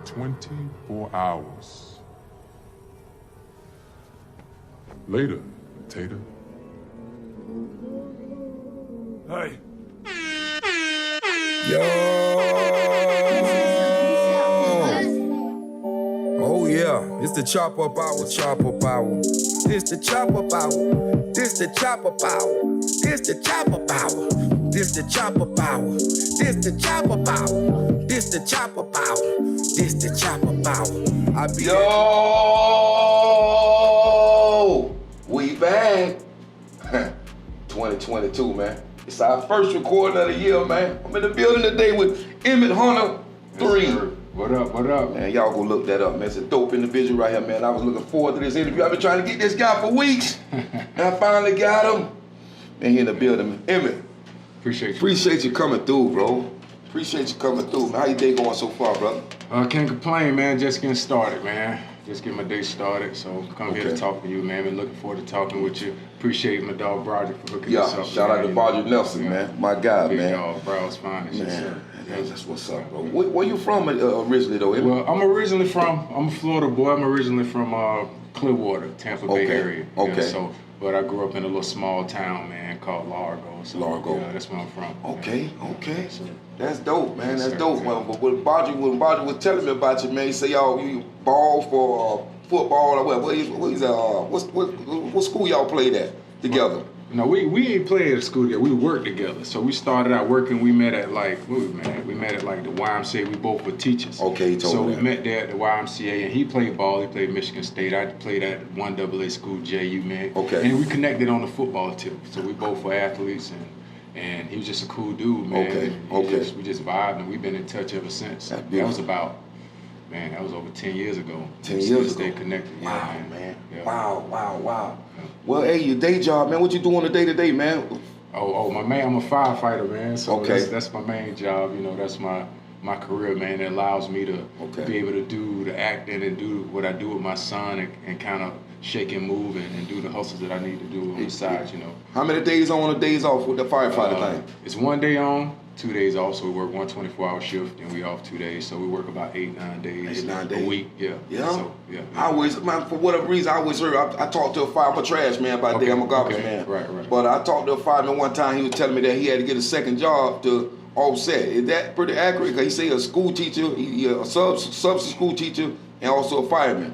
24 hours. Later, Tater. Hey. Yo! Oh yeah, it's the chop up hour, chop up hour. This the chop up hour. This the chop up hour. This the chop up hour. This the chop up hour. This the chop up hour. This the chop up hour. This the chop up hour. I be Yo, we back. 2022, man. It's our first recording of the year, man. I'm in the building today with EMMETT Hunter 3. Yes, what up, what up? Man, y'all go look that up, man. It's a dope individual right here, man. I was looking forward to this interview. I've been trying to get this guy for weeks. And I finally got him. Man, he in the building, man. EMMETT. Appreciate you coming through, bro. Appreciate you coming through, man. How your day going so far, brother? Can't complain, man. Just getting started, man. Just getting my day started. So come here to talk to you, man. Been looking forward to talking with you. Appreciate my dog Broderick for hooking us up. Shout out to Broderick Nelson, man. My guy, Big man. dog, Brow's finest. Man, that's what's up, bro. Where you from originally, though? Well, I'm a Florida boy. I'm originally from Clearwater, Tampa Bay area. Okay. But I grew up in a little small town, man, called Largo. So, Largo. Yeah, that's where I'm from. Okay. So, That's dope, man. Yes, That's sir. dope. Yeah. When Broderick was telling me about you, man, he say y'all you ball for football or what school y'all played at together? No, we ain't played at school together. We worked together. So we started out working. We met at like the YMCA. We both were teachers. Okay, he told me So we that. met there at the YMCA, and he played ball. He played Michigan State. I played at 1AA school, JU, man. Okay. And we connected on the football tip. So we both were athletes, and he was just a cool dude, man. Okay. We just vibed, and we've been in touch ever since. That's That beautiful. was over 10 years ago. 10 We years still stay ago. connected. Wow, Yeah, man. Yeah. Wow. Yeah. Well, hey, your day job, man. What you do on a day-to-day, man? Oh, my man, I'm a firefighter, man. So Okay. that's my main job. You know, that's my career, man. It allows me to be able to do the acting and do what I do with my son and kind of shake and move and do the hustles that I need to do on the side, you know. How many days on and days off with the firefighter thing? It's 1 day on, 2 days off. So we work 1 24-hour shift and we off 2 days. So we work about 8-9 days 8-9 a days. week. Yeah. Yeah? So, yeah. I always, man, for whatever reason, I always heard, I talked to a fireman, I'm a trash man by day, I'm a garbage man. Right. But I talked to a fireman one time, he was telling me that he had to get a second job to offset. Is that pretty accurate? Because he say a school teacher, he a substance school teacher, and also a fireman.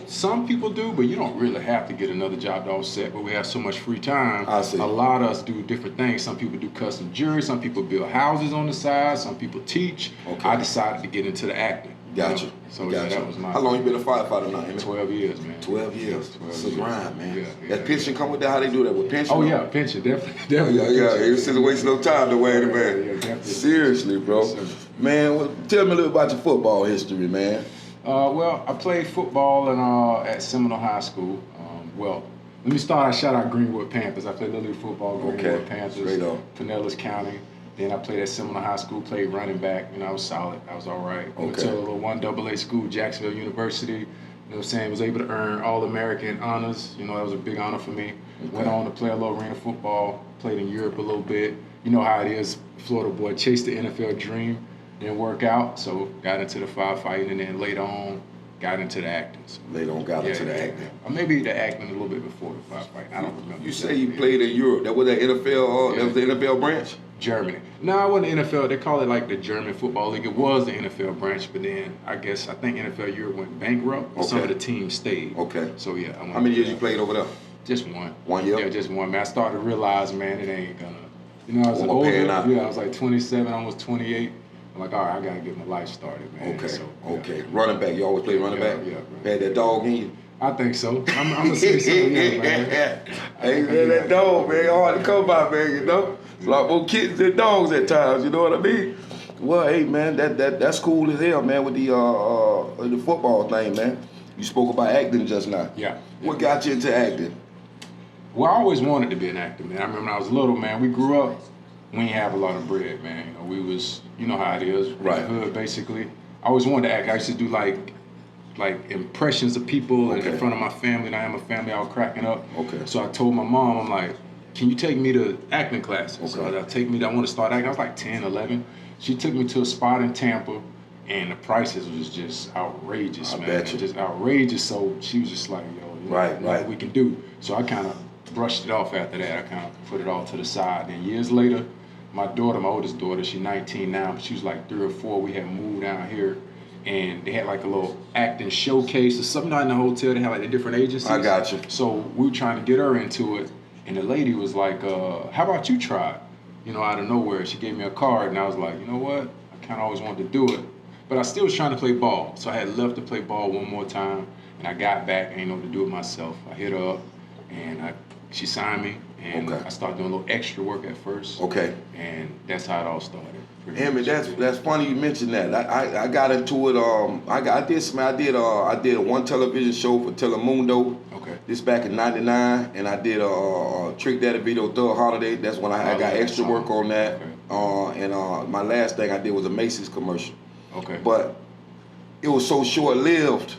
Some people do, but you don't really have to get another job to offset. But we have so much free time. I see. A lot of us do different things. Some people do custom jewelry. Some people build houses on the side. Some people teach. Okay. I decided to get into the acting. Gotcha. You know? So yeah, that was my. How long you been a firefighter now? 12 years, man. 12 years. 12 It's a years. grind, man. Yeah, That pension come with that? How they do that with pension? Oh yeah, pension, definitely. Yeah. It's just wasting no time to wait, man. Yeah, definitely. Seriously, bro. Yes, sir. Man, well, tell me a little about your football history, man. Well, I played football at Seminole High School. Let me start. I shout out Greenwood Panthers. I played Little League football, Greenwood Panthers, Straight up. Pinellas County. Then I played at Seminole High School, played running back. You know, I was solid. I was all right. Went to a little 1AA school, Jacksonville University. You know what I'm saying? Was able to earn All-American honors. You know, that was a big honor for me. Went on to play a little arena football, played in Europe a little bit. You know how it is, Florida boy, chased the NFL dream. Didn't work out, so got into the firefighting, and then later on got into the acting. So, Into the acting. Or maybe the acting a little bit before the firefighting. I don't remember. You say you played in Europe. That was that NFL. That was the NFL branch. Germany. No, it wasn't the NFL. They call it like the German Football League. It was the NFL branch, but then I think NFL Europe went bankrupt. But some of the teams stayed. Okay. So yeah. How many years you played over there? Just one. 1 year? Yeah, just one. Man, I started to realize, man, it ain't gonna. You know, I was Won't older. pan out. Yeah, I was like 27, almost 28. I'm like, all right, I gotta get my life started, man. Okay. So, Okay. Running back. You always play running back. Yeah. Had that dog in you. I think so. I'm gonna say so, yeah, man. Hey, man, that dog, man, hard to come by, man. You know, a lot more kittens than dogs at times. You know what I mean? Well, hey, man, that's cool as hell, man. With the football thing, man. You spoke about acting just now. Yeah. What got you into acting? Well, I always wanted to be an actor, man. I remember when I was little, man. We grew up. We didn't have a lot of bread, man. You know, we was, you know how it is, Right. in the hood, basically. I always wanted to act. I used to do like impressions of people in front of my family, and I had my family all cracking up. Okay. So I told my mom, I'm like, can you take me to acting classes? Okay. So I want to start acting. I was like 10, 11. She took me to a spot in Tampa, and the prices was just outrageous, I man. bet you. Just outrageous. So she was just like, yo, you know, Right. what we can do. So I kind of brushed it off after that. I kind of put it all to the side. And years later, my daughter, my oldest daughter, she's 19 now, but she was like 3 or 4. We had moved down here, and they had like a little acting showcase or something out in the hotel. They had like the different agencies. I got you. So we were trying to get her into it, and the lady was like, how about you try it? You know, out of nowhere. She gave me a card, and I was like, you know what? I kind of always wanted to do it. But I still was trying to play ball. So I had left to play ball one more time, and I got back, and I didn't know what to do it myself. I hit her up, and she signed me, and I started doing a little extra work at first. Okay. And that's how it all started. EMMETT, that's funny you mentioned that. I got into it. I did one television show for Telemundo. Okay. This back in '99, and I did a Trick Daddy video Thug Holiday. That's when I got extra work on that. Okay. And my last thing I did was a Macy's commercial. Okay. But it was so short-lived.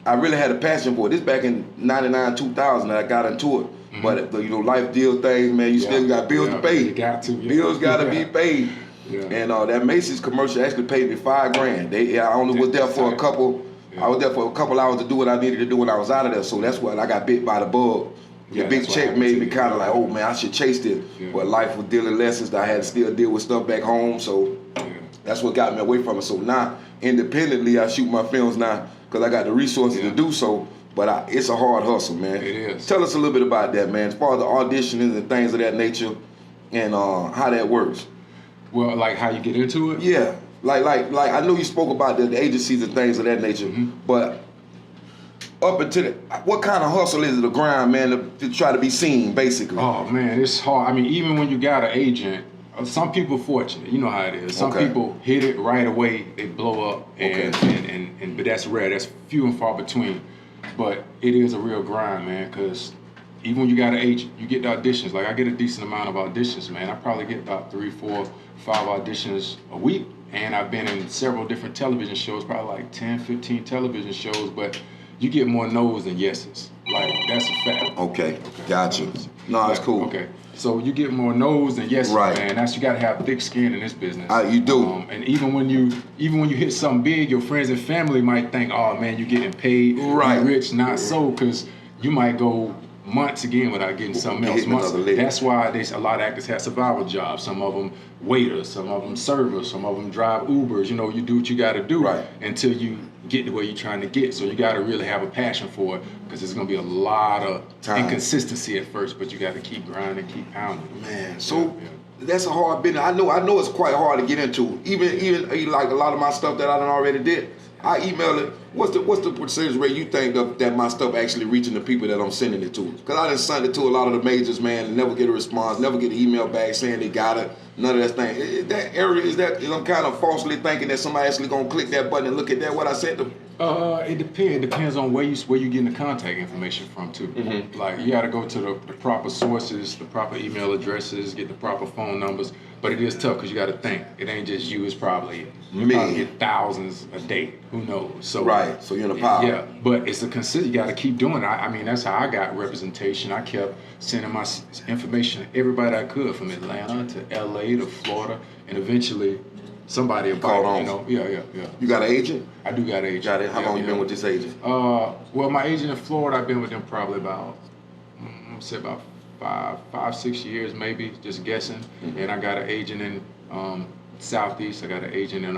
I really had a passion for it. This back in '99, 2000 that I got into it. Mm-hmm. But you know, life deal things, man. You still got bills to pay. You got to. Yeah. Bills got to be paid. Yeah. And that Macy's commercial actually paid me $5,000. I only was there for a couple. Yeah. I was there for a couple hours to do what I needed to do when I was out of there. So that's why I got bit by the bug. The big check made me kind of like, oh man, I should chase this. Yeah. But life was dealing lessons that I had to still deal with stuff back home. So that's what got me away from it. So now, independently, I shoot my films now because I got the resources to do so. But it's a hard hustle, man. It is. Tell us a little bit about that, man, as far as the auditioning and things of that nature, and how that works. Well, like how you get into it? Yeah. Like I know you spoke about the agencies and things of that nature, but up until what kind of hustle is it, a grind, man, to try to be seen, basically? Oh man, it's hard. I mean, even when you got an agent, some people fortunate, you know how it is. Some people hit it right away, they blow up, and but that's rare. That's few and far between. But it is a real grind, man, because even when you got an agent, you get the auditions. Like I get a decent amount of auditions, man. I probably get about 3, 4, 5 auditions a week. And I've been in several different television shows, probably like 10, 15 television shows, but you get more no's than yeses. Like, that's a fact. Okay. Gotcha. No, that's cool. Okay, so you get more no's than yeses, man. That's, you gotta have thick skin in this business. You do. And even when you hit something big, your friends and family might think, oh man, you're getting paid, you're rich, not so, because you might go months again without getting something else. That's why a lot of actors have survival jobs. Some of them waiters, some of them servers, some of them drive Ubers. You know, you do what you got to do until you get to where you're trying to get. So you got to really have a passion for it, because there's going to be a lot of inconsistency at first, but you got to keep grinding, keep pounding. Man, so that's a hard business. I know it's quite hard to get into. Even like a lot of my stuff that I done already did, I email it. What's the percentage rate you think that my stuff actually reaching the people that I'm sending it to? Because I done sent it to a lot of the majors, man, and never get a response, never get an email back saying they got it. None of that thing. Is I'm kind of falsely thinking that somebody actually gonna click that button and look at that what I sent them? It depends. It depends on where you getting the contact information from too. Like you got to go to the proper sources, the proper email addresses, get the proper phone numbers. But it is tough because you got to think. It ain't just you. It's probably you probably get thousands a day. Who knows? So so you're in a pile. Yeah, but it's a consistent. You got to keep doing it. I mean, that's how I got representation. I kept sending my information to everybody I could, from Atlanta to LA to Florida, and eventually somebody called on. You know, yeah. You got an agent? I do got an agent. Got it. How long you been with this agent? Well, my agent in Florida, I've been with them probably about, say about 5, 6 years maybe, just guessing. And I got an agent in Southeast. I got an agent in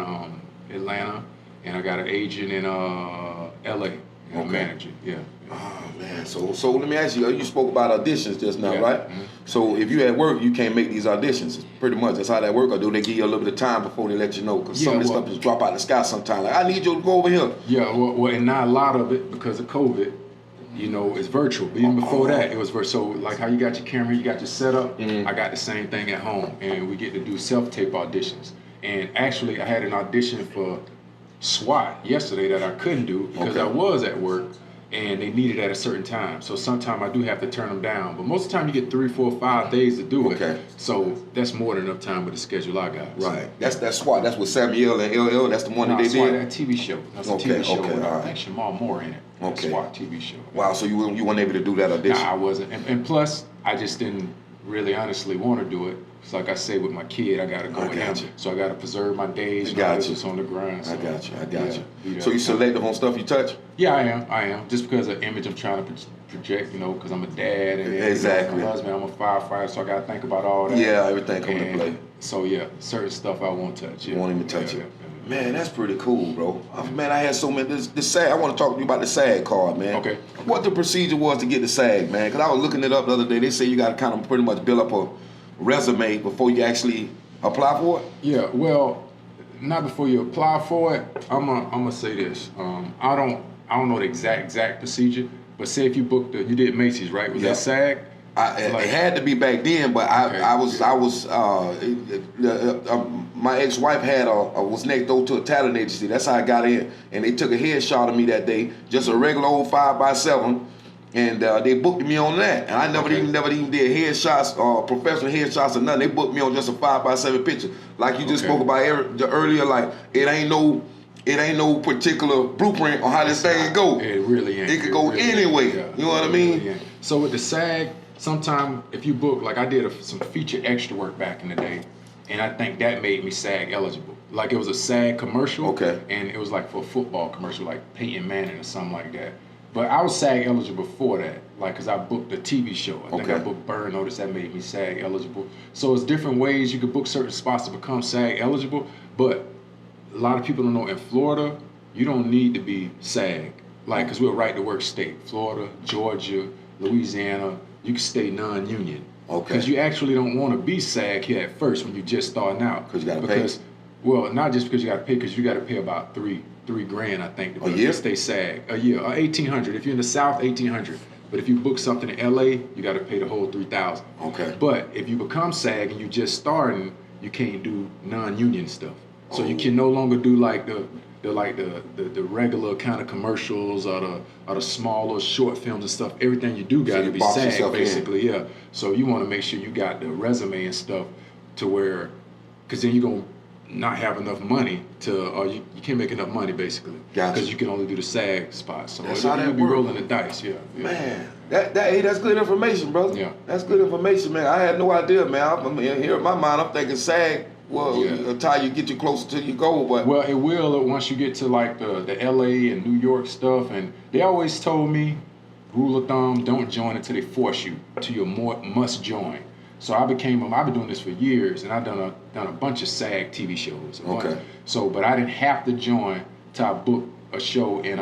Atlanta, and I got an agent in LA. Manager. Yeah. Oh man. So let me ask you. You spoke about auditions just now, right? So if you at work, you can't make these auditions. Pretty much that's how that work. Or do they give you a little bit of time before they let you know? Because some of this stuff just drop out the sky sometimes. Like, I need you to go over here. Yeah. Well, and not a lot of it because of COVID. You know, it's virtual. But even before that, it was virtual. So like how you got your camera, you got your setup. I got the same thing at home, and we get to do self-tape auditions. And actually, I had an audition for SWAT yesterday that I couldn't do because I was at work and they needed at a certain time. So sometimes I do have to turn them down. But most of the time you get 3, 4, 5 days to do it. So that's more than enough time with the schedule I got. Right. That's SWAT. That's with Samuel and LL. That's the one that they SWAT, did? That TV show. That's a TV show with I think Shamal Moore in it. SWAT TV show. Wow. So you weren't able to do that audition? Nah, I wasn't. And plus, I just didn't really honestly want to do it. Cause like I say with my kid, I gotta go with him. So I gotta preserve my days. It's on the grind. So, I got you. So you selective on stuff you touch? Yeah, I am. Just because of the image I'm trying to project, you know, because I'm a dad and exactly. I'm a husband, I'm a firefighter, so I gotta think about all that. Yeah, everything coming into play. So yeah, certain stuff I won't touch. You won't even touch it. Man, that's pretty cool, bro. Man, I had so many. This SAG. I want to talk to you about the SAG card, man. Okay. What the procedure was to get the SAG, man? Because I was looking it up the other day. They say you got to kind of pretty much build up a resume before you actually apply for it. Yeah. Well, not before you apply for it. I'm gonna say this. I don't know the exact procedure, but say if you booked you did Macy's, right? Was that SAG? It had to be back then, but my ex-wife was next door to a talent agency. That's how I got in, and they took a headshot of me that day, just a regular old 5x7, and they booked me on that. And I never even did headshots or professional headshots or nothing. They booked me on just a 5x7 picture, like you just spoke about earlier. Like it ain't no particular blueprint on how this thing go. It really ain't. It could go anyway. Yeah, you know what I mean? Really so with the SAG. Sometimes if you book, like I did some feature extra work back in the day, and I think that made me SAG eligible. Like it was a SAG commercial, and it was like for a football commercial, like Peyton Manning or something like that. But I was SAG eligible before that, like because I booked a TV show. I think I booked Burn Notice, that made me SAG eligible. So it's different ways you could book certain spots to become SAG eligible, but a lot of people don't know in Florida, you don't need to be SAG. Like, because we're a right-to-work state. Florida, Georgia, Louisiana, you can stay non-union. Because you actually don't want to be SAG here at first when you're just starting out. Because you got to pay. Well, not just because you got to pay, because you got to pay about $3 grand, I think, to stay SAG. A year, or $1,800. If you're in the South, $1,800. But if you book something in LA, you got to pay the whole $3,000. Okay. But if you become SAG and you just starting, you can't do non-union stuff. So you can no longer do like the regular kind of commercials or the smaller short films and stuff. Everything you do got to be SAG, basically. Yeah. So you want to make sure you got the resume and stuff to where, because then you're gonna not have enough money or you can't make enough money basically. Because you can only do the SAG spot. So that's how that be rolling the dice. Yeah. Man, that's good information, brother. Yeah. That's good information, man. I had no idea, man. Here in my mind, I'm thinking SAG. Well, until you get you closer to your goal, but it will once you get to like the LA and New York stuff, and they always told me, rule of thumb, don't join until they force you to your must join. So I've been doing this for years, and I've done a bunch of SAG TV shows. But I didn't have to join till I booked a show in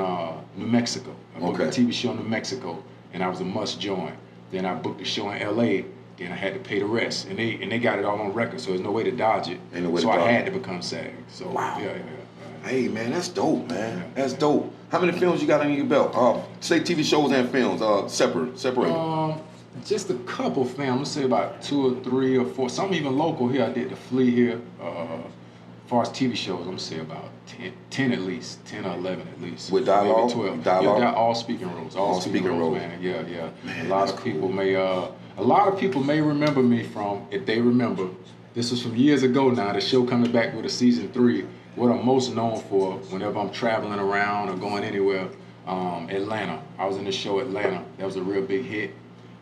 New Mexico. I booked a TV show in New Mexico, and I was a must join. Then I booked a show in LA. Then I had to pay the rest, and they got it all on record, so there's no way to dodge it. I had to become SAG. So wow. Yeah. Hey man, that's dope, man. Yeah. That's dope. How many films you got under your belt? Say TV shows and films, separated. Just a couple films. Let's say about 2 or 3 or 4. Some even local here. I did The Flea here. As far as TV shows, I'm gonna say about 10 at least, 10 or 11 at least. With dialogue? Maybe 12. Dialogue? Yeah, all speaking roles. All speaking roles, man. Yeah. Man, A lot of people may remember me from, if they remember, this was from years ago now, the show coming back with a season 3. What I'm most known for whenever I'm traveling around or going anywhere, Atlanta. I was in the show Atlanta. That was a real big hit.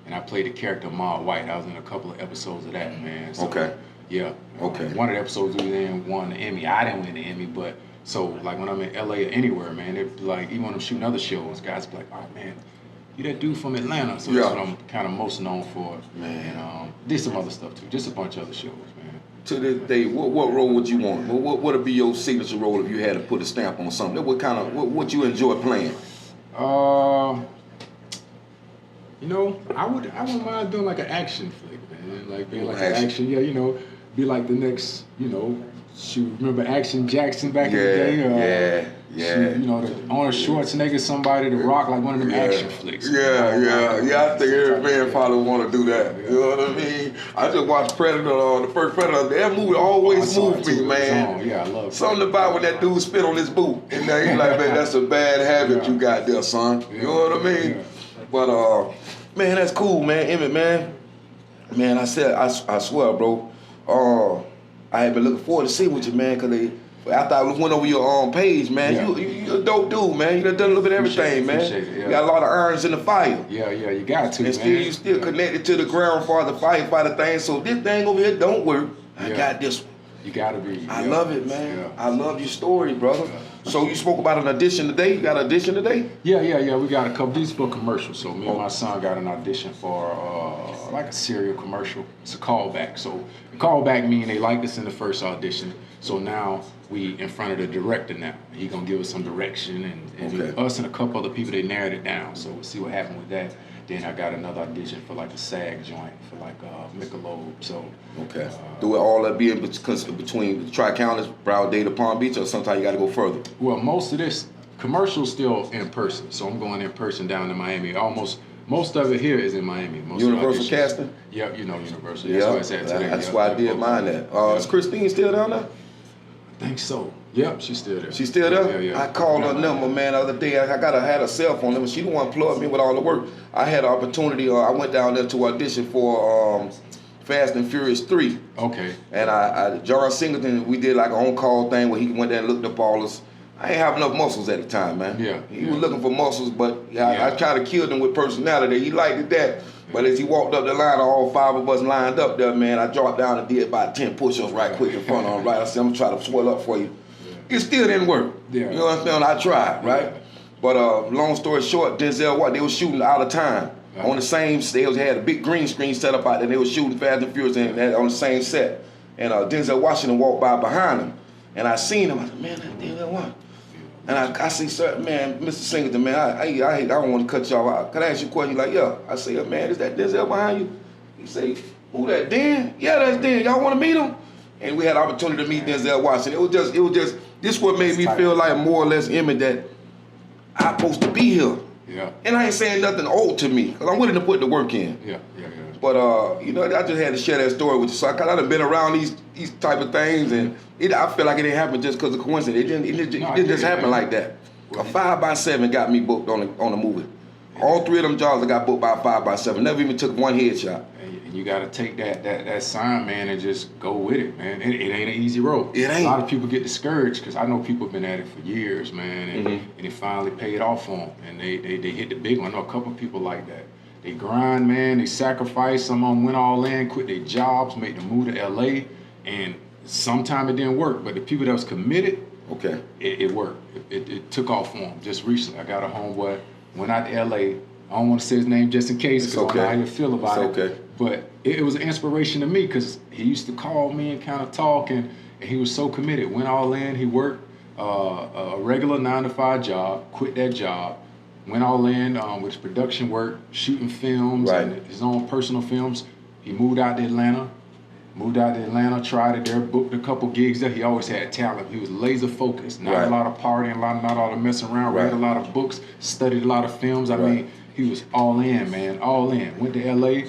And I played the character Ma White. I was in a couple of episodes of that, man. So, yeah. One of the episodes we then won the Emmy. I didn't win the Emmy, but so like when I'm in LA or anywhere, man, they're like, even when I'm shooting other shows, guys be like, oh man, you that dude from Atlanta. So that's what I'm kind of most known for. Man. And did some other stuff too, just a bunch of other shows, man. To this day, what role would you want? What would be your signature role if you had to put a stamp on something? What you enjoy playing? I wouldn't mind doing like an action flick, man. Like being like an action, be like the next, remember Action Jackson back in the day? Yeah. The Arnold Schwarzenegger, somebody to rock like one of them action flicks. Yeah. I think every man probably want to do that. You know what I mean? I just watched Predator, the first Predator. That movie always moved me, man. Yeah, I love it. Something about when that dude spit on his boot. And then he's like, man, that's a bad habit you got there, son. You know what I mean? Yeah. But, man, that's cool, man. Emmett, man. Man, I swear, bro. I have been looking forward to seeing with you, man, because after I went over your page, man, you a dope dude, man. You done a little bit of everything, man. Appreciate it, yeah. You got a lot of irons in the fire. Yeah, you got to, and man. You still connected to the ground for the firefighter thing. So this thing over here don't work. I got this one. You gotta be. I love it, man. I love your story, brother. So you spoke about an audition today. You got an audition today? Yeah. We got a couple. These for commercials. So me and my son got an audition for like a cereal commercial. It's a callback. So a callback meaning they liked us in the first audition. So now we in front of the director now. He gonna give us some direction and us and a couple other people, they narrowed it down. So we'll see what happened with that. Then I got another audition for like a SAG joint for like Michelob. So do it all that be in between Tri-Counties, Broward, Dade, Palm Beach, or sometimes you got to go further? Well, most of this commercial still in person. So I'm going in person down in Miami. Most of it here is in Miami. Universal casting? Yep, you know Universal. Yeah, that's why I said today. That's why I did mine at. Is Christine still down there? I think so. Yep, she's still there. She's still there? Yeah. I called her number, man, the other day. I had a cell phone number. She the one plugged me with all the work. I had an opportunity. I went down there to audition for Fast and Furious 3. Okay. And John Singleton, we did like an on-call thing where he went there and looked up all us. I ain't have enough muscles at the time, man. He was looking for muscles, but I tried to kill them with personality. He liked that. But as he walked up the line, all 5 of us lined up there, man, I dropped down and did about 10 push-ups right quick in front of him. Right, I said, I'm gonna try to swell up for you. It still didn't work. You know what I'm saying? I tried, right? But long story short, Denzel, they were shooting out of time. On the same, they had a big green screen set up out there. They were shooting Fast and Furious on the same set. And Denzel Washington walked by behind him. And I seen him. I said, man, that's Denzel Washington. And I see, sir, man, Mr. Singleton, man, I don't want to cut y'all out. Can I ask you a question? He's like, yeah. I say, man, is that Denzel behind you? He say, who that, Dan? Yeah, that's Dan. Y'all want to meet him? And we had an opportunity to meet Denzel Washington. It was just, this what made me feel like more or less Emmett that I'm supposed to be here. Yeah. And I ain't saying nothing old to me, because I'm willing to put the work in. Yeah. But, I just had to share that story with you. So I kind of been around these type of things, and I feel like it didn't happen just because of coincidence. It didn't just happen like that. A 5x7 got me booked on a movie. All 3 of them jobs I got booked by a 5x7. Never even took one headshot. And you got to take that sign, man, and just go with it, man. It ain't an easy road. It ain't. A lot of people get discouraged because I know people have been at it for years, man, and it finally paid off for them. And they hit the big one. I know a couple people like that. They grind, man, they sacrifice. Some of them went all in, quit their jobs, made the move to LA, and sometime it didn't work. But the people that was committed, it worked. It took off for them. Just recently, I got a homeboy, went out to LA. I don't want to say his name just in case, because I don't know how you feel about it. But it was an inspiration to me, because he used to call me and kind of talk, and he was so committed. Went all in, he worked a regular 9-to-5 job, quit that job, went all in with his production work, shooting films and his own personal films. He moved out to Atlanta, tried it there, booked a couple gigs there. He always had talent. He was laser focused, not a lot of partying, not a lot of messing around, read a lot of books, studied a lot of films. I mean, he was all in, man, all in. Went to LA,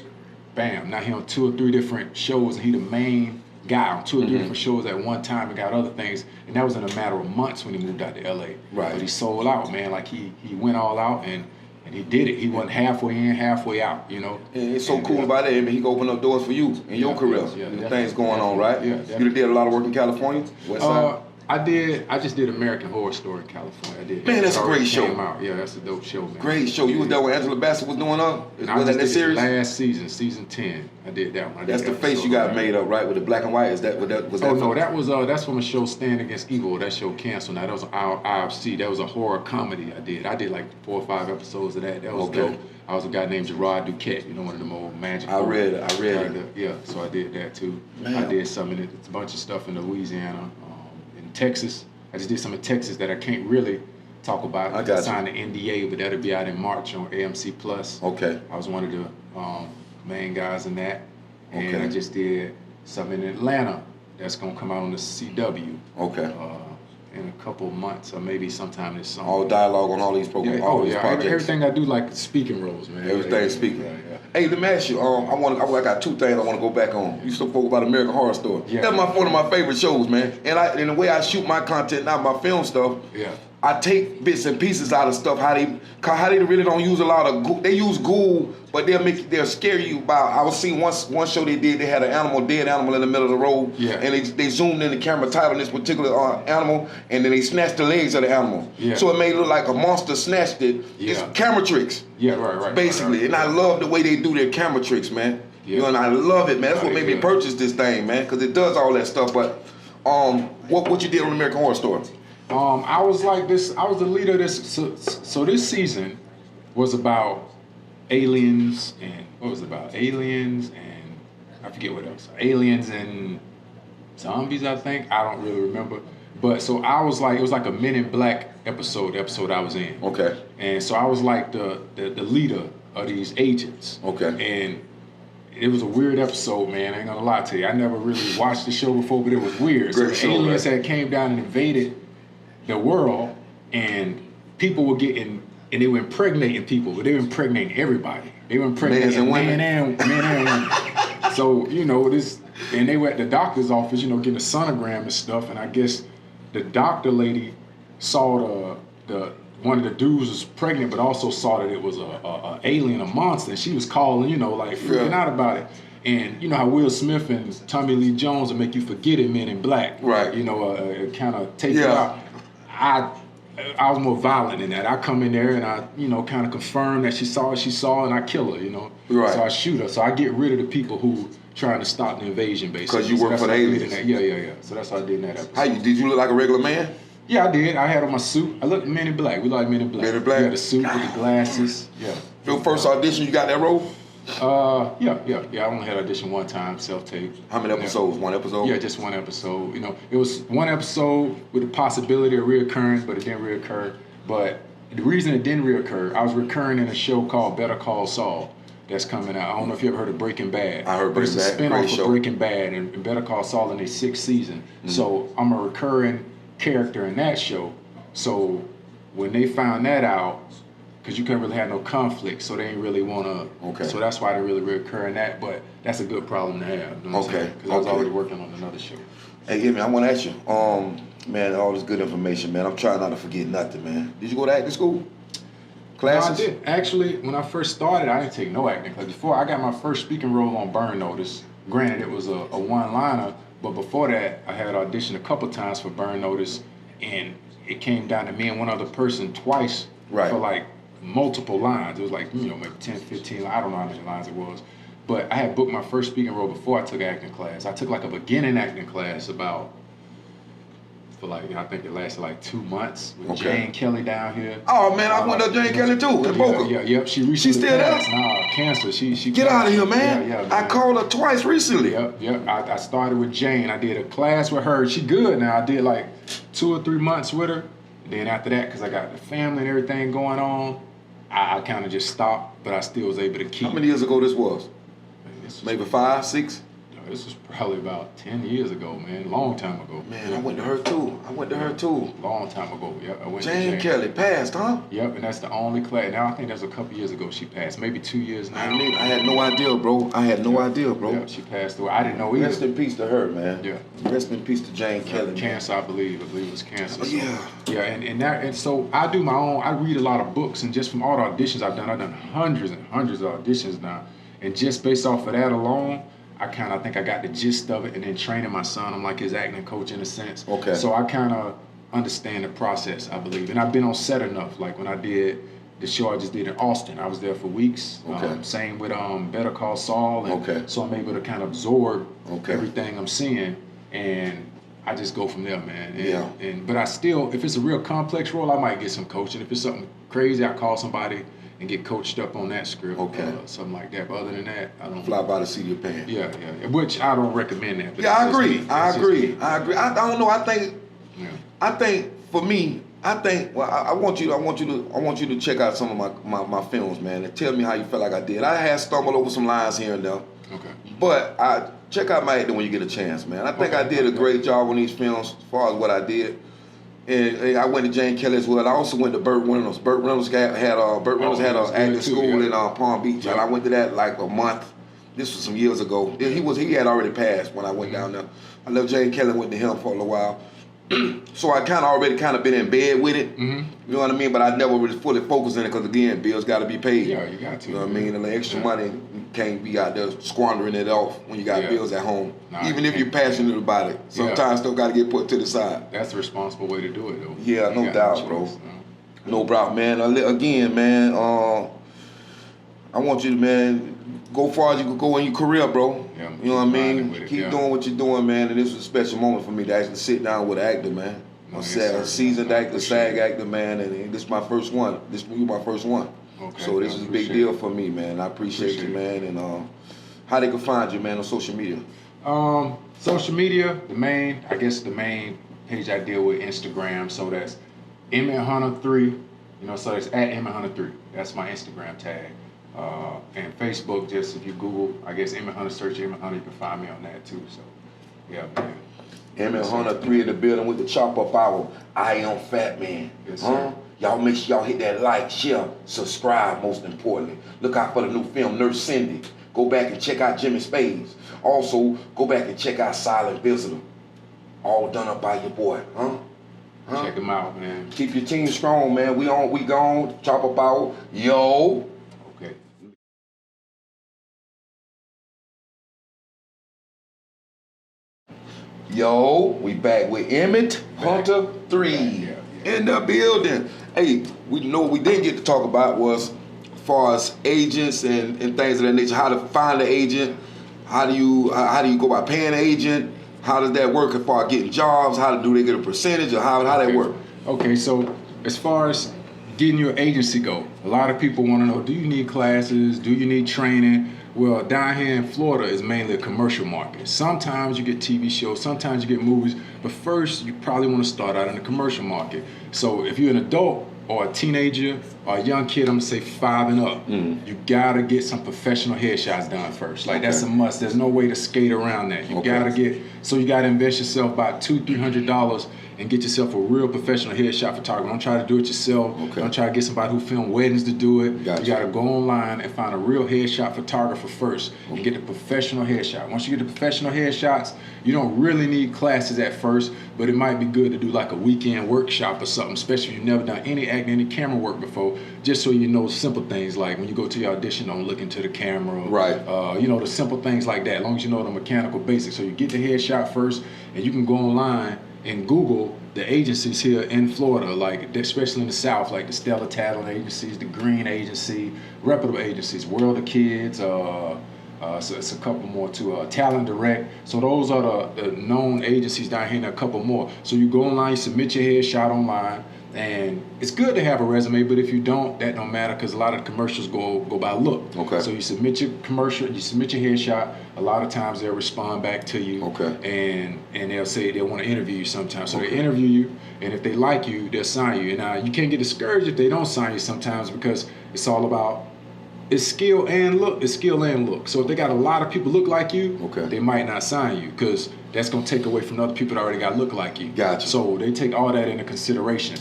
bam, now he on 2 or 3 different shows, and he the main guy on 2 or 3 different shows at one time, and got other things. And that was in a matter of months when he moved out to LA. But he sold out, man. Like he went all out, and he did it. He wasn't halfway in, halfway out, you know. And it's so cool about that. I mean, he opened up doors for you in your career. Things going on, right? Yeah. You did a lot of work in California, West Side? I just did American Horror Story in California. I did. Man, that's a great show. Yeah, that's a dope show, man. Great show. You was there when Angela Bassett was doing was that series? Last season, season 10. I did that one. That's the face you got made up, right? With the black and white. Was that? Oh no, that's from a show Stand Against Evil. That show canceled. Now that was IFC. That was a horror comedy I did. I did like 4 or 5 episodes of that. That was dope. I was a guy named Gerard Duquette, you know, one of them old magic. I read it. Yeah, so I did that too. Man. I did some in it. It's a bunch of stuff in Louisiana, in Texas. I just did some in Texas that I can't really talk about. I signed an NDA, but that'll be out in March on AMC Plus. Okay. I was one of the main guys in that. And I just did something in Atlanta that's gonna come out on the CW. Okay. In a couple of months, or maybe sometime this summer. All dialogue on all these programs, all these projects. Everything I do, like speaking roles, man. Everything speaking. Hey, let me ask you. I got 2 things I want to go back on. You spoke about American Horror Story. That's one of my favorite shows, man. And the way I shoot my content now, my film stuff. I take bits and pieces out of stuff. How they really don't use a lot of goo. They use goo, but they'll scare you about. I was seeing one show they did. They had a dead animal in the middle of the road, and they zoomed in the camera tight on this particular animal, and then they snatched the legs of the animal. Yeah. So it made it look like a monster snatched it. Yeah. It's camera tricks. Yeah, right. Basically, right. And I love the way they do their camera tricks, man. Yeah. You know, and I love it, man. That's what made me purchase this thing, man, because it does all that stuff. But what you did on American Horror Story? I was like this. I was the leader of this. So this season was about aliens and what was it about? Aliens and I forget what else. Aliens and zombies, I think. I don't really remember. But so I was like, it was like a Men in Black episode. The episode I was in. Okay. And so I was like the leader of these agents. Okay. And it was a weird episode, man. I ain't gonna lie to you. I never really watched the show before, but it was weird. Great so show, aliens right? had came down and invaded the world, and people were getting, and they were impregnating people, but they were impregnating everybody. They were impregnating men and women. So, you know, and they were at the doctor's office, you know, getting a sonogram and stuff, and I guess the doctor lady saw one of the dudes was pregnant, but also saw that it was a alien, a monster, and she was calling, you know, like freaking out about it. And you know how Will Smith and Tommy Lee Jones will make you forget it, Men in Black. Right. You know, kind of take you out. I was more violent than that. I come in there and I, you know, kind of confirm that she saw what she saw, and I kill her, you know. Right. So I shoot her. So I get rid of the people who trying to stop the invasion, basically. Because you work for the aliens. Yeah. So that's what I did in that episode. Did you look like a regular man? Yeah, I did. I had on my suit. I looked Men in Black. We like Men in Black. Men in Black. Yeah, the suit with the glasses. Yeah. Your first audition, you got that role? Yeah. I only had audition one time, self-tape. How many episodes? One episode? Yeah, just one episode. You know, it was one episode with the possibility of reoccurrence, but it didn't reoccur. But the reason it didn't reoccur, I was recurring in a show called Better Call Saul that's coming out. I don't know if you ever heard of Breaking Bad. I heard Breaking Bad. It's a spinoff of Breaking Bad and Better Call Saul in their 6th season. Mm-hmm. So I'm a recurring character in that show. So when they found that out, because you couldn't really have no conflict, so they didn't really want to. Okay. So that's why they really reoccur in that. But that's a good problem to have. You know what I'm saying? Because I was already working on another show. Hey, I want to ask you, man, all this good information, man. I'm trying not to forget nothing, man. Did you go to acting school? Classes? No, I did. Actually, when I first started, I didn't take no acting class. Before, I got my first speaking role on Burn Notice. Granted, it was a one-liner, but before that, I had auditioned a couple times for Burn Notice, and it came down to me and one other person twice for like multiple lines. It was like, you know, maybe 10, 15, I don't know how many lines it was. But I had booked my first speaking role before I took acting class. I took like a beginning acting class I think it lasted like 2 months with Jane Kelly down here. Oh man, I went to Jane Kelly too in Boca. Yep. She recently She's still passed. there? Nah, cancer. She get out of here, man. Yeah, man. I called her twice recently. Yep. I started with Jane. I did a class with her. She good now. I did like 2 or 3 months with her. Then after that, because I got the family and everything going on, I kind of just stopped, but I still was able to keep. How many years ago this was? Maybe 5, 6? No, this was probably about 10 years ago, man. Long time ago. Man, I went to her too. Long time ago. Yep, I went to Jane Kelly passed, huh? Yep, and that's the only class. Now I think that's a couple years ago she passed. Maybe 2 years now. I had no idea, bro. Yeah, she passed away. I didn't know either. Rest in peace to her, man. Yeah. Rest in peace to Jane Kelly. Cancer, I believe. I believe it was cancer. So, yeah, and so I do my own. I read a lot of books, and just from all the auditions I've done hundreds and hundreds of auditions now. And just based off of that alone, I think I got the gist of it. And then training my son, I'm like his acting coach in a sense. Okay. So I kind of understand the process, I believe. And I've been on set enough. Like when I did the show I just did in Austin, I was there for weeks. Okay. Same with Better Call Saul. And so I'm able to kind of absorb everything I'm seeing. And I just go from there, man. But I still, if it's a real complex role, I might get some coaching. If it's something crazy, I call somebody and get coached up on that script, something like that. But other than that, I don't fly by the seat of your pants. Yeah, which I don't recommend that. But I agree. I don't know. I think for me, well, I want you to check out some of my films, man, and tell me how you felt like I did. I had stumbled over some lines here and there. Okay. But I check out my acting when you get a chance, man. I think I did a great job on these films as far as what I did. And I went to Jane Kelly as well. I also went to Burt Reynolds. Burt Reynolds had an acting school in Palm Beach, and I went to that like a month. This was some years ago. He had already passed when I went down there. I left Jane Kelly, went to him for a little while. So I already been in bed with it. You know what I mean? But I never really fully focused in it because again, bills got to be paid. Yeah, you got to. You know what I mean? And the extra money, you can't be out there squandering it off when you got bills at home. Nah, even if you're passionate about it, sometimes stuff got to get put to the side. That's the responsible way to do it, though. Yeah, no doubt, bro. No problem, man. Again, man, I want you to, man, go far as you can go in your career, bro. Yeah, you know what I mean? Keep doing what you're doing, man. And this was a special moment for me to actually sit down with an actor, man. A seasoned actor, SAG actor, man. And this is my first one. You my first one. Okay, so this is a big deal for me, man. I appreciate you, man. And how they can find you, man, on social media? Social media, the main page I deal with, Instagram. So that's EMMETT3. You know, so it's at EMMETT3. That's my Instagram tag. And Facebook, just if you Google, I guess Emmett Hunter, search Emmett Hunter, you can find me on that too. So, yeah, man. EMMETT3 in the building with the chop up hour. I am FattMann. Yes, sir. Y'all make sure y'all hit that like, share, subscribe, most importantly. Look out for the new film, Nurse Cindy. Go back and check out Jimmy Spades. Also, go back and check out Silent Visitor. All done up by your boy, Check them out, man. Keep your team strong, man. We gone. Chop up hour. Yo. Okay. Yo, we back with Emmett Hunter 3 in the building. Hey, we know what we didn't get to talk about was as far as agents and things of that nature, how to find an agent, how do you go about paying an agent, how does that work as far as getting jobs, how do they get a percentage, or how that work? Okay, so as far as getting your agency go, a lot of people want to know, do you need classes, do you need training? Well, down here in Florida is mainly a commercial market. Sometimes you get TV shows, sometimes you get movies, but first you probably want to start out in the commercial market. So if you're an adult or a teenager or a young kid, I'm gonna say 5 and up, you gotta get some professional headshots done first. Like that's a must. There's no way to skate around that. You gotta invest yourself about $200-300 and get yourself a real professional headshot photographer. Don't try to do it yourself. Don't try to get somebody who film weddings to do it. You gotta go online and find a real headshot photographer first and get the professional headshot. Once you get the professional headshots, you don't really need classes at first, but it might be good to do like a weekend workshop or something, especially if you've never done any acting, any camera work before, just so you know simple things like when you go to your audition, don't look into the camera. Right. You know, the simple things like that, as long as you know the mechanical basics. So you get the headshot first, and you can go online and Google the agencies here in Florida, like especially in the South, like the Stella Talent agencies, the Green Agency, reputable agencies, World of Kids, so it's a couple more too, Talent Direct. So those are the known agencies down here and a couple more. So you go online, you submit your headshot online, and it's good to have a resume, but if you don't, that don't matter because a lot of the commercials go by look. Okay. So you submit your commercial, you submit your headshot, a lot of times they'll respond back to you. Okay. And they'll say they want to interview you sometimes. So they interview you, and if they like you, they'll sign you. And you can't get discouraged if they don't sign you sometimes because it's all about it's skill and look. It's skill and look. So if they got a lot of people look like you, they might not sign you because that's gonna take away from the other people that already got look like you. Gotcha. So they take all that into consideration.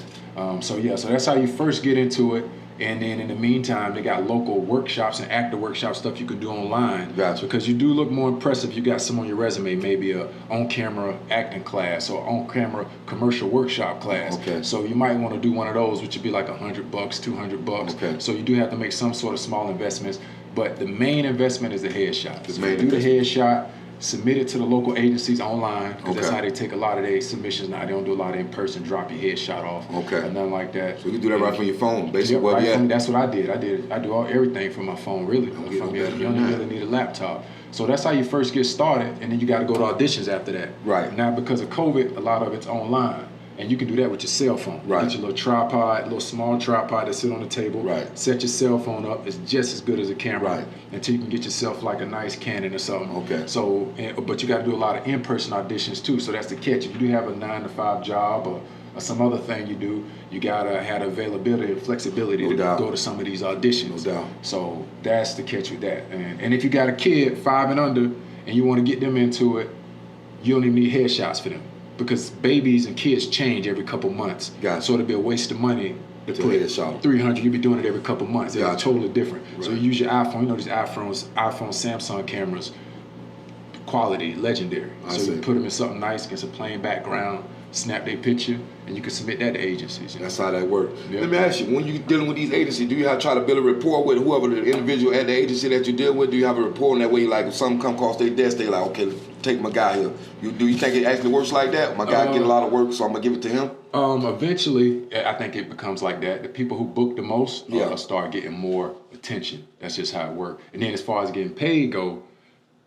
So that's how you first get into it. And then in the meantime, they got local workshops and actor workshop stuff you can do online. Gotcha. Because you do look more impressive if you got some on your resume, maybe a on-camera acting class or on-camera commercial workshop class. Okay. So you might want to do one of those, which would be like $100, $200. Okay. So you do have to make some sort of small investments, but the main investment is the headshot. The So main do the investment. headshot. Submit it to the local agencies online, because that's Okay. how they take a lot of their submissions now. They don't do a lot of in-person, drop your headshot off, Okay. or nothing like that. So you do that right from your phone, basically. Yep, where right you at. from, that's what I did. I do everything from my phone, really. get no better You than don't that. really need a laptop. So that's how you first get started, and then you got to go to auditions after that. Right. Now, because of COVID, a lot of it's online, and you can do that with your cell phone. Right. Get your little tripod, little small tripod that sit on the table. Right. Set your cell phone up. It's just as good as a camera. Right. Until you can get yourself like a nice Canon or something. Okay. So, but you got to do a lot of in-person auditions too. So that's the catch. If you do have a 9-to-5 job or some other thing you do, you gotta have the availability and flexibility to doubt. go to some of these auditions. No doubt. So that's the catch with that. And if you got a kid 5 and under and you want to get them into it, you don't even need headshots for them because babies and kids change every couple months. Gotcha. So it'd be a waste of money to To put headshot. 300. You'd be doing it every couple months. It's Gotcha. totally different. So Right. you use your iPhone. You know these iPhone, Samsung cameras, quality, legendary. I So see. you put them in something nice against a plain background. snap their picture, and you can submit that to agencies. That's how that works. Yeah. Let me ask you, when you're dealing with these agencies, do you have to try to build a rapport with whoever the individual at the agency that you deal with? Do you have a rapport in that way? Like if something come across their desk, they like, okay, take my guy here. Do you think it actually works like that? My guy get a lot of work, so I'm gonna give it to him? Eventually, I think it becomes like that. The people who book the most start getting more attention. That's just how it works. And then as far as getting paid go,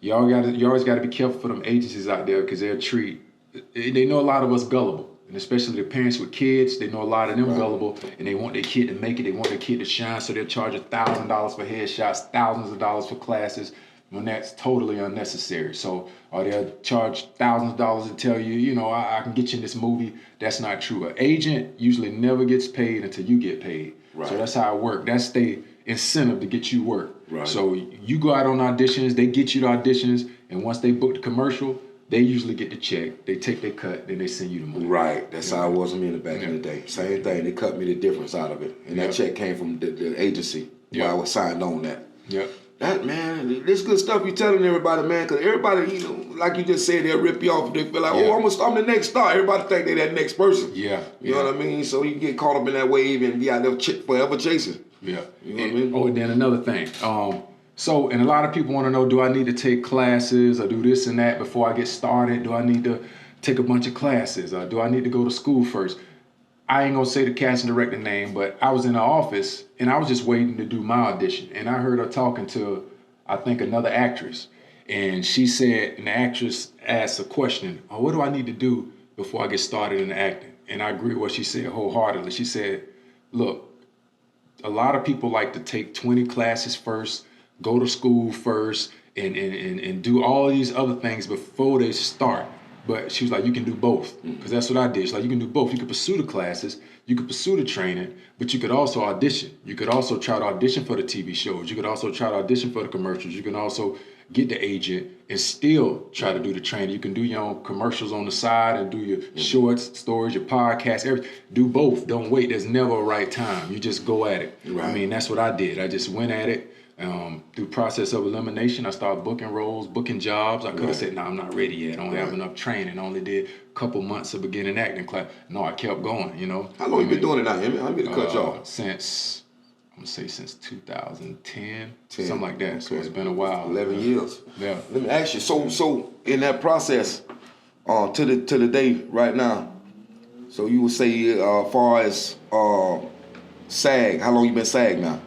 you always got to be careful for them agencies out there because they know a lot of us gullible. And especially the parents with kids, they know a lot of them gullible, and they want their kid to make it, they want their kid to shine, so they'll charge $1,000 for headshots, thousands of dollars for classes, when that's totally unnecessary. So, or they'll charge thousands of dollars to tell you, I can get you in this movie. That's not true. An agent usually never gets paid until you get paid. Right. So that's how it works. That's the incentive to get you work. Right. So you go out on auditions, they get you to auditions, and once they book the commercial, they usually get the check, they take their cut, then they send you the money. Right, that's how it was with me back in the day. Same thing, they cut me the difference out of it. And that check came from the agency where I was signed on that. Yep. That, man, this good stuff you're telling everybody, man, because everybody, like you just said, they'll rip you off. They feel like, I'm the next star. Everybody think they're that next person. Yeah. You know what I mean? So you get caught up in that wave and be out there forever chasing. Yeah. You know what I mean? Oh, and then another thing. And a lot of people want to know, do I need to take classes or do this and that before I get started? Do I need to take a bunch of classes? Or do I need to go to school first? I ain't going to say the casting director name, but I was in the office and I was just waiting to do my audition. And I heard her talking to, I think, another actress. And she said, and the actress asked a question, what do I need to do before I get started in acting? And I agree with what she said wholeheartedly. She said, look, a lot of people like to take 20 classes first, go to school first, and do all these other things before they start. But she was like, you can do both, because that's what I did. She's like, you can do both. You could pursue the classes, you could pursue the training, but you could also audition. You could also try to audition for the TV shows. You could also try to audition for the commercials. You can also get the agent and still try to do the training. You can do your own commercials on the side and do your shorts, stories, your podcasts, everything. Do both. Don't wait. There's never a right time. You just go at it. Right. I mean, that's what I did. I just went at it. Through process of elimination, I started booking roles, booking jobs. I could have said, no, I'm not ready yet. I don't have enough training. I only did a couple months of beginning acting class. No, I kept going, How long you been doing it now, Emmett? I'm going to cut you off. Since 2010, something like that. Okay. So it's been a while. 11 years. Yeah. Let me ask you, so in that process, to the day right now, so you would say as far as SAG, how long you been SAG now?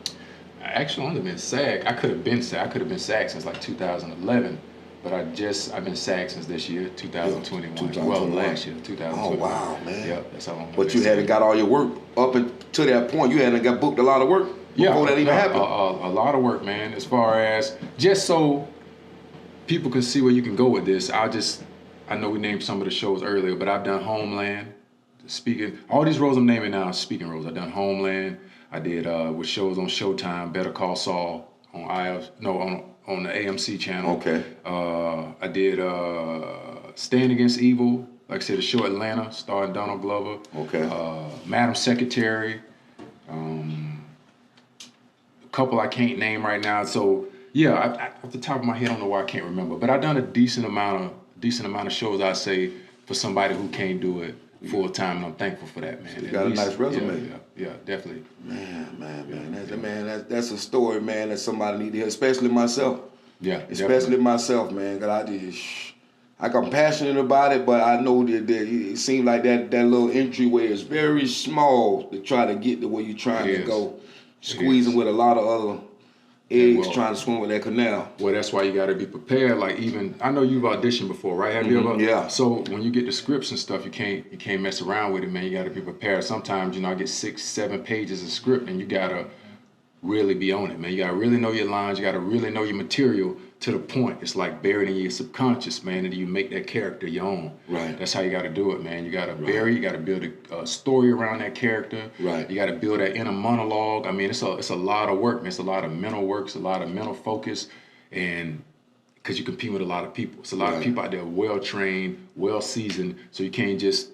I actually only been SAG. I could have been SAG since like 2011, but I've been SAG since this year, 2021. Well, last year, 2021. Oh wow, man. Yeah, that's how long. But you hadn't got all your work up to that point. You hadn't got booked a lot of work before that even happened. A lot of work, man. As far as just so people can see where you can go with this, I know we named some of the shows earlier, but I've done Homeland, speaking. All these roles I'm naming now are speaking roles. I've done Homeland. I did with shows on Showtime, Better Call Saul on on the AMC channel. Okay. I did Stand Against Evil, like I said, the show Atlanta, starring Donald Glover. Okay. Madam Secretary. A couple I can't name right now. So yeah, I off the top of my head, I don't know why I can't remember. But I've done a decent amount of shows. I say for somebody who can't do it full time, and I'm thankful for that, man. You got a nice resume. Yeah, definitely. Man, that's a story, man, that somebody need to hear, especially myself. Yeah, especially myself, man. Cause I'm passionate about it, but I know that it seems like that little entryway is very small to try to get to where you're trying to go. Squeezing with a lot of other eggs trying to swim with that canal. Well, that's why you got to be prepared. Like I know you've auditioned before, right? Have you ever? Yeah. So when you get the scripts and stuff, you can't mess around with it, man. You got to be prepared. Sometimes, I get 6-7 pages of script, and you got to really be on it, man. You got to really know your lines. You got to really know your material to the point. It's like buried in your subconscious, man, and you make that character your own. Right. That's how you got to do it, man. You got to you got to build a story around that character. Right. You got to build that inner monologue. I mean, it's a lot of work, man. It's a lot of mental work. It's a lot of mental focus, and because you compete with a lot of people. It's a lot of people out there well-trained, well-seasoned, so you can't just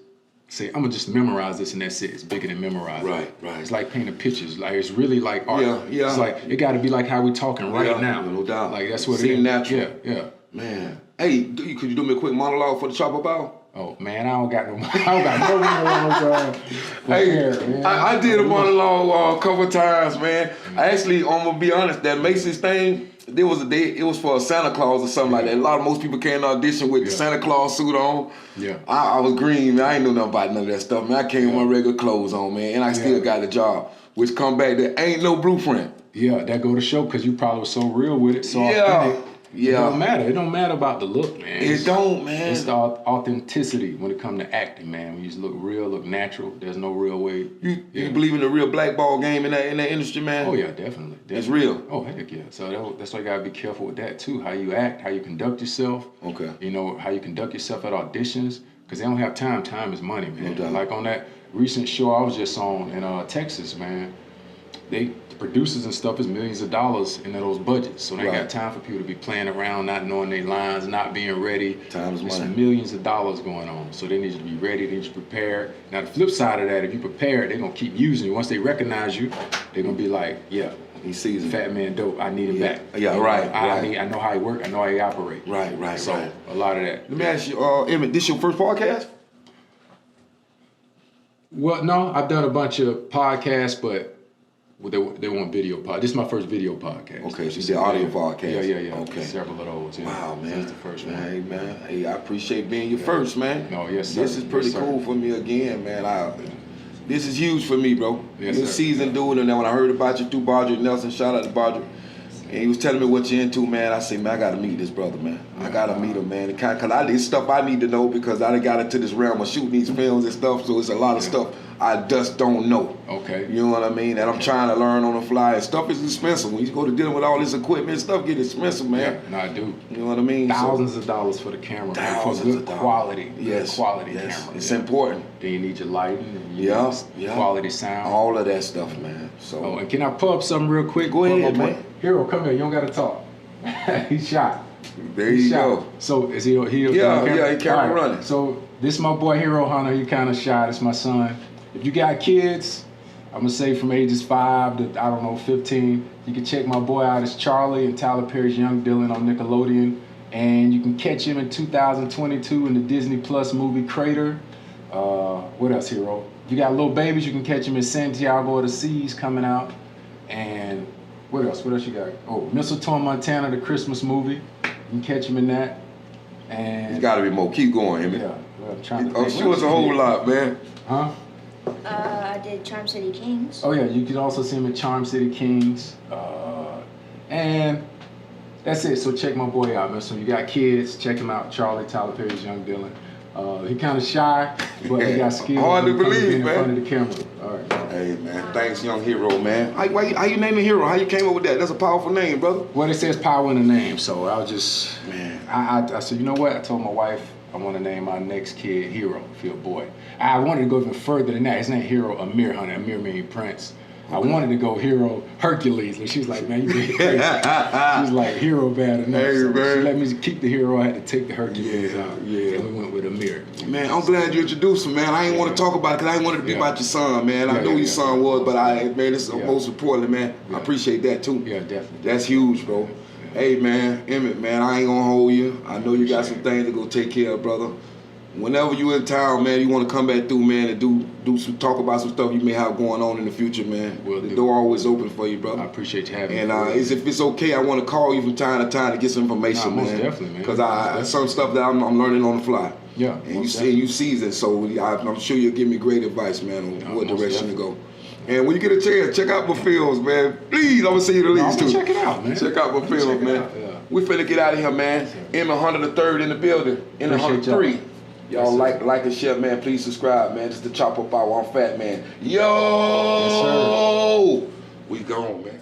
say, I'm gonna just memorize this and that's it. It's bigger than memorizing. Right. It's like painting pictures. Like it's really like art. Yeah. It's like it gotta be like how we talking right now. No doubt. Like that's what it is. Natural. Yeah. Man. Hey, could you do me a quick monologue for the Chopper Bow? Oh man, I don't got no monologues. Hey, I did a monologue a couple times, man. I actually, I'm gonna be honest, that Macy's thing, there was a day, it was for a Santa Claus or something like that. Most people came to audition with the Santa Claus suit on. Yeah. I was green, man. I ain't know nothing about none of that stuff, man. I came with my regular clothes on, man, and I still got the job. Which come back, there ain't no blueprint. Yeah, that go to show because you probably was so real with it, so authentic. It don't matter. It don't matter about the look, man. It don't, man. It's the authenticity when it comes to acting, man. When you just look real, look natural. There's no real way. You believe in the real blackball game in that industry, man? Oh yeah, definitely. It's real. Oh heck yeah. So that's why you gotta be careful with that too. How you act, how you conduct yourself. Okay. You know how you conduct yourself at auditions, because they don't have time. Time is money, man. No doubt. Like on that recent show I was just on in Texas, man. The producers and stuff is millions of dollars into those budgets, so they got time for people to be playing around, not knowing their lines, not being ready. Time is money. There's millions of dollars going on, so they need you to be ready. They need you prepared. Now the flip side of that, if you prepared, they're gonna keep using you. Once they recognize you, they're gonna be like, yeah, he sees it. FattMann dope. I need him back. Yeah, right. I know how he work. I know how he operate. Right. So a lot of that. Let me ask you, Emmett, this your first podcast? Well, no, I've done a bunch of podcasts, but they want video pod. This is my first video podcast. Okay, so you did audio podcast. Yeah. Okay. Several of those. Yeah. Wow, man. This is the first one. Hey, man. Hey, I appreciate being your first, man. No, yes, sir. This is pretty cool for me again, man. This is huge for me, bro. Yes, You're a sir. seasoned dude, and then when I heard about you through Bodrick Nelson, shout out to Bodrick, and he was telling me what you're into, man. I said, man, I gotta meet this brother, man. I gotta meet him, man. Cause it's stuff I need to know because I done got into this realm of shooting these films and stuff, so it's a lot of stuff I just don't know. Okay. You know what I mean? And I'm trying to learn on the fly. And stuff is expensive. When you go to dealing with all this equipment, stuff get expensive, man. Yeah, no, I do. You know what I mean? Thousands of dollars for the camera, man, for good quality. Yes. Good quality yes. camera. It's important. Then you need your lighting and you need quality sound. All of that stuff, man. So. Oh, and can I pull up something real quick? Go ahead, man. Hero, come here. You don't got to talk. He's shot. There you go. So is he? Yeah, he camera running. So this is my boy Hero Hunter. He kind of shy. It's my son. If you got kids, I'm gonna say from ages 5 to 15, you can check my boy out. It's Charlie and Tyler Perry's Young Dylan on Nickelodeon, and you can catch him in 2022 in the Disney Plus movie Crater. What else, Hero? If you got little babies, you can catch him in Santiago of the Seas coming out, and what else? What else you got? Oh, Mistletoe, Montana, the Christmas movie. You can catch him in that. And It's gotta be more. Keep going, Emmett. Yeah, well, I'm trying to. Show us a whole lot, man. Huh? I did Charm City Kings. Oh yeah, you can also see him in Charm City Kings. And that's it. So check my boy out, man. So you got kids, check him out. Charlie, Tyler Perry's Young Dylan. He kind of shy, but he got skills. Hard to believe, in man. front of the camera. All right. Hey, man. Thanks, Young Hero, man. How you naming Hero? How you came up with that? That's a powerful name, brother. Well, it says power in the name, so I was just, man. I said, you know what? I told my wife I want to name my next kid Hero, if you're a boy. I wanted to go even further than that. His name Hero Amir Hunter. Amir meaning Prince. I wanted to go Hero Hercules, and she's like, man, you being crazy. She's like, Hero bad enough. Hey, so man. she let me keep the Hero. I had to take the Hercules out. Yeah. And we went with Amir. Man, I'm glad you introduced him, man. I ain't want to talk about it because I ain't wanted to be about your son, man. I know your son was, but man, this is most importantly, man. I appreciate that too. Yeah, definitely. That's huge, bro. Hey, man, Emmett, man, I ain't gonna hold you. I know you got some things to go take care of, brother. Whenever you in town, man, you want to come back through, man, and talk about some stuff you may have going on in the future, man. The door always open for you, brother. I appreciate you having me. And if it's okay, I want to call you from time to time to get some information, most man. Definitely, man. Because some stuff that I'm learning on the fly. Yeah. And you seasoned, so I'm sure you'll give me great advice, man, on what direction to go. And when you get a chance, check out my films, man. Please, I'm gonna see you the leads too. Check it out, man. Check out my films, man. We finna get out of here, man. Emmett Hunter III in the building. Emmett Hunter III. Y'all like and share, man. Please subscribe, man. This is the Chop Up Hour. I'm FattMann. Yo! Yes, sir. We gone, man.